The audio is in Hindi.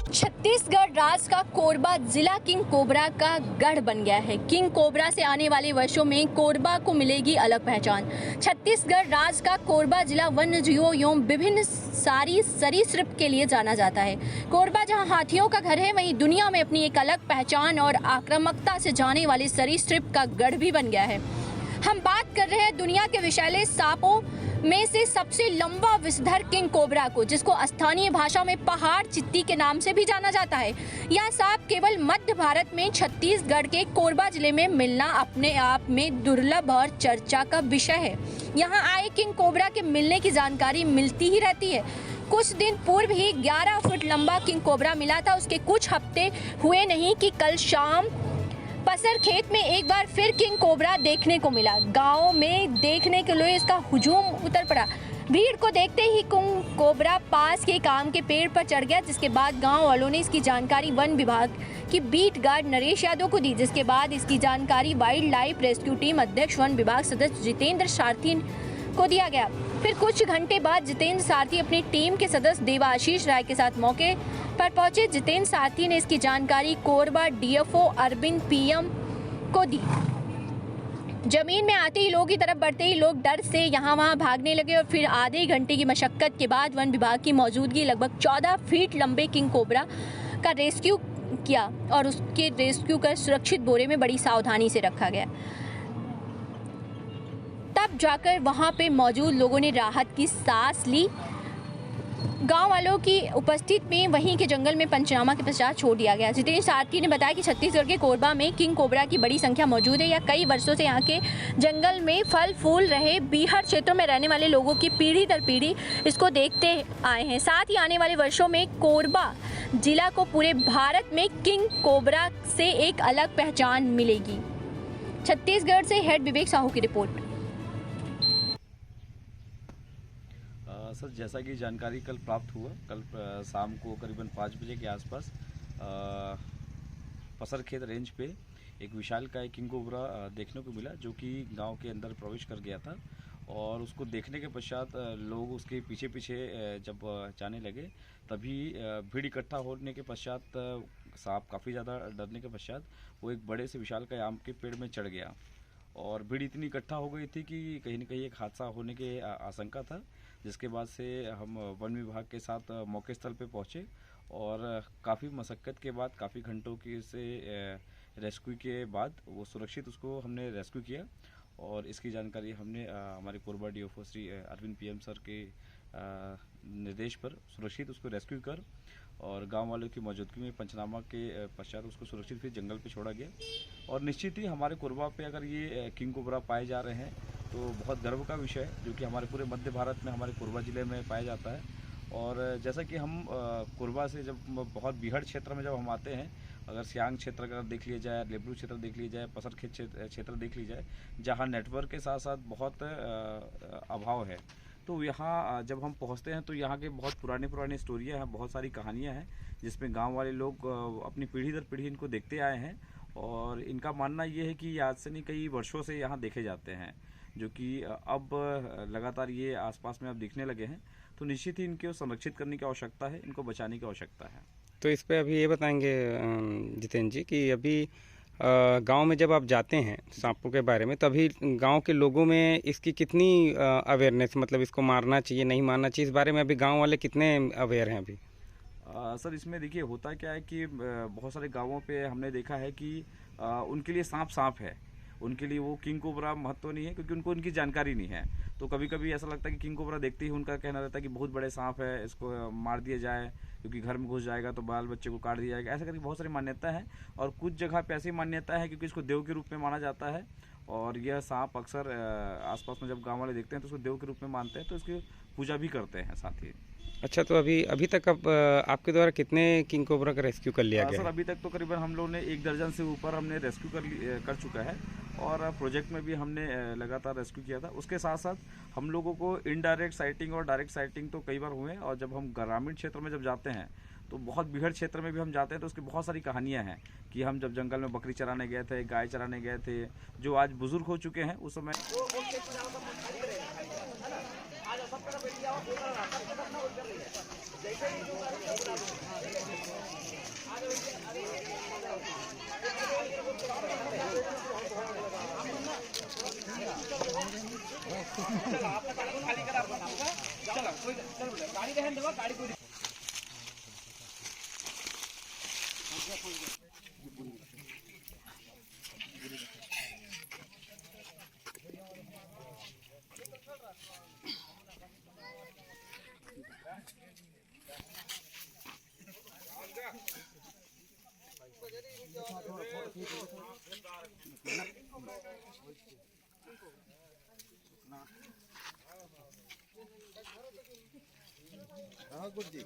छत्तीसगढ़ राज्य का कोरबा जिला किंग कोबरा का गढ़ बन गया है। किंग कोबरा से आने वाले वर्षों में कोरबा को मिलेगी अलग पहचान। छत्तीसगढ़ राज्य का कोरबा जिला वन्य जीवों एवं विभिन्न सारी सरीसृप के लिए जाना जाता है। कोरबा जहां हाथियों का घर है, वहीं दुनिया में अपनी एक अलग पहचान और आक्रामकता से जाने वाले सरीसृप का गढ़ भी बन गया है। हम बात कर रहे हैं दुनिया के विषैले सांपों में से सबसे लंबा विषधर किंग कोबरा को, जिसको स्थानीय भाषा में पहाड़ चित्ती के नाम से भी जाना जाता है। यह सांप केवल मध्य भारत में छत्तीसगढ़ के कोरबा जिले में मिलना अपने आप में दुर्लभ और चर्चा का विषय है। यहाँ आए किंग कोबरा के मिलने की जानकारी मिलती ही रहती है। कुछ दिन पूर्व ही 11 फुट लंबा किंग कोबरा मिला था। उसके कुछ हफ्ते हुए नहीं कि कल शाम पसर खेत में एक बार फिर किंग कोबरा देखने को मिला। गांव में देखने के लिए इसका हुजूम उतर पड़ा। भीड़ को देखते ही किंग कोबरा पास के आम के पेड़ पर चढ़ गया, जिसके बाद गांव वालों ने इसकी जानकारी वन विभाग की बीट गार्ड नरेश यादव को दी, जिसके बाद इसकी जानकारी वाइल्ड लाइफ रेस्क्यू टीम अध्यक्ष वन विभाग सदस्य जितेंद्र सारथी को दिया गया। फिर कुछ घंटे बाद जितेंद्र सारथी अपनी टीम के सदस्य देवाशीष राय के साथ मौके पर पहुंचे। जितेंद्र सारथी ने इसकी जानकारी कोरबा डीएफओ अरविंद पीएम को दी। जमीन में आते ही लोगों की तरफ बढ़ते ही लोग डर से यहाँ वहाँ भागने लगे और फिर आधे घंटे की मशक्कत के बाद वन विभाग की मौजूदगी लगभग 14 फीट लंबे किंग कोबरा का रेस्क्यू किया और उसके रेस्क्यू कर सुरक्षित बोरे में बड़ी सावधानी से रखा गया। तब जाकर वहां पे मौजूद लोगों ने राहत की सांस ली। गांव वालों की उपस्थिति में वहीं के जंगल में पंचनामा के पश्चात छोड़ दिया गया। जितेंद्र सारथी ने बताया कि छत्तीसगढ़ के कोरबा में किंग कोबरा की बड़ी संख्या मौजूद है। यह कई वर्षों से यहाँ के जंगल में फल फूल रहे बीहड़ क्षेत्रों में रहने वाले लोगों की पीढ़ी दर पीढ़ी इसको देखते आए हैं। साथ ही आने वाले वर्षों में कोरबा जिला को पूरे भारत में किंग कोबरा से एक अलग पहचान मिलेगी। छत्तीसगढ़ से हेड विवेक साहू की रिपोर्ट। सर, जैसा कि जानकारी कल प्राप्त हुआ, कल शाम को करीबन 5 बजे के आसपास पसर खेत रेंज पे एक विशालकाय किंग कोबरा देखने को मिला, जो कि गांव के अंदर प्रवेश कर गया था। और उसको देखने के पश्चात लोग उसके पीछे पीछे जब जाने लगे, तभी भीड़ इकट्ठा होने के पश्चात सांप काफ़ी ज़्यादा डरने के पश्चात वो एक बड़े से विशालकाय आम के पेड़ में चढ़ गया। और भीड़ इतनी इकट्ठा हो गई थी कि कहीं न कहीं एक हादसा होने की आशंका था, जिसके बाद से हम वन विभाग के साथ मौके स्थल पे पहुंचे और काफ़ी मशक्क़त के बाद, काफ़ी घंटों की से रेस्क्यू के बाद वो सुरक्षित उसको हमने रेस्क्यू किया। और इसकी जानकारी हमने हमारे Korba DFO Shri Arvind PM sir के निर्देश पर सुरक्षित उसको रेस्क्यू कर और गांव वालों की मौजूदगी में पंचनामा के पश्चात उसको सुरक्षित फिर जंगल पे छोड़ा गया। और निश्चित ही हमारे कोरबा पे अगर ये किंग कोबरा पाए जा रहे हैं तो बहुत गर्व का विषय है, जो कि हमारे पूरे मध्य भारत में हमारे कोरबा ज़िले में पाया जाता है। और जैसा कि हम कोरबा से जब बहुत बीहड़ क्षेत्र में जब हम आते हैं, अगर सियांग क्षेत्र अगर देख लिया जाए, लेबरू क्षेत्र देख लिया जाए, पसर खेत क्षेत्र देख लिया जाए, जहाँ नेटवर्क के साथ साथ बहुत अभाव है, तो यहाँ जब हम पहुँचते हैं तो यहाँ के बहुत पुरानी स्टोरियाँ हैं, बहुत सारी कहानियाँ हैं, जिसमें गांव वाले लोग अपनी पीढ़ी दर पीढ़ी इनको देखते आए हैं। और इनका मानना ये है कि आज से नहीं, कई वर्षों से यहाँ देखे जाते हैं, जो कि अब लगातार ये आसपास में अब दिखने लगे हैं। तो निश्चित ही इनको संरक्षित करने की आवश्यकता है, इनको बचाने की आवश्यकता है। तो इस पे अभी ये बताएंगे जितेंद्र जी कि अभी गांव में जब आप जाते हैं सांपों के बारे में, तभी गांव के लोगों में इसकी कितनी अवेयरनेस, मतलब इसको मारना चाहिए नहीं मारना चाहिए, इस बारे में अभी गांव वाले कितने अवेयर हैं अभी? सर, इसमें देखिए होता क्या है कि बहुत सारे गांवों पे हमने देखा है कि उनके लिए सांप है, उनके लिए वो किंग कोबरा महत्व नहीं है, क्योंकि उनको उनकी जानकारी नहीं है। तो कभी कभी ऐसा लगता है कि किंग कोबरा देखते ही उनका कहना रहता है कि बहुत बड़े सांप है, इसको मार दिया जाए, क्योंकि घर में घुस जाएगा तो बाल बच्चे को काट दिया जाएगा। ऐसा करके बहुत सारी मान्यता है। और कुछ जगह पे ऐसी मान्यता है क्योंकि इसको देव के रूप में माना जाता है। और यह सांप अक्सर आसपास में जब गाँव वाले देखते हैं तो उसको देव के रूप में मानते हैं, तो इसकी पूजा भी करते हैं साथ ही। अच्छा, तो अभी तक आपके द्वारा कितने किंग कोबरा का रेस्क्यू कर लिया गया? सर, अभी तक तो करीबन हम लोगों ने 1 दर्जन से ऊपर हमने रेस्क्यू कर चुका है। और प्रोजेक्ट में भी हमने लगातार रेस्क्यू किया था। उसके साथ साथ हम लोगों को इनडायरेक्ट साइटिंग और डायरेक्ट साइटिंग तो कई बार हुए। और जब हम ग्रामीण क्षेत्र में जब जाते हैं तो बहुत बीहड़ क्षेत्र में भी हम जाते हैं, तो उसकी बहुत सारी कहानियां हैं कि हम जब जंगल में बकरी चराने गए थे, गाय चराने गए थे, जो आज बुजुर्ग हो चुके हैं, उस समय जैसे ही हाँ गुरुजी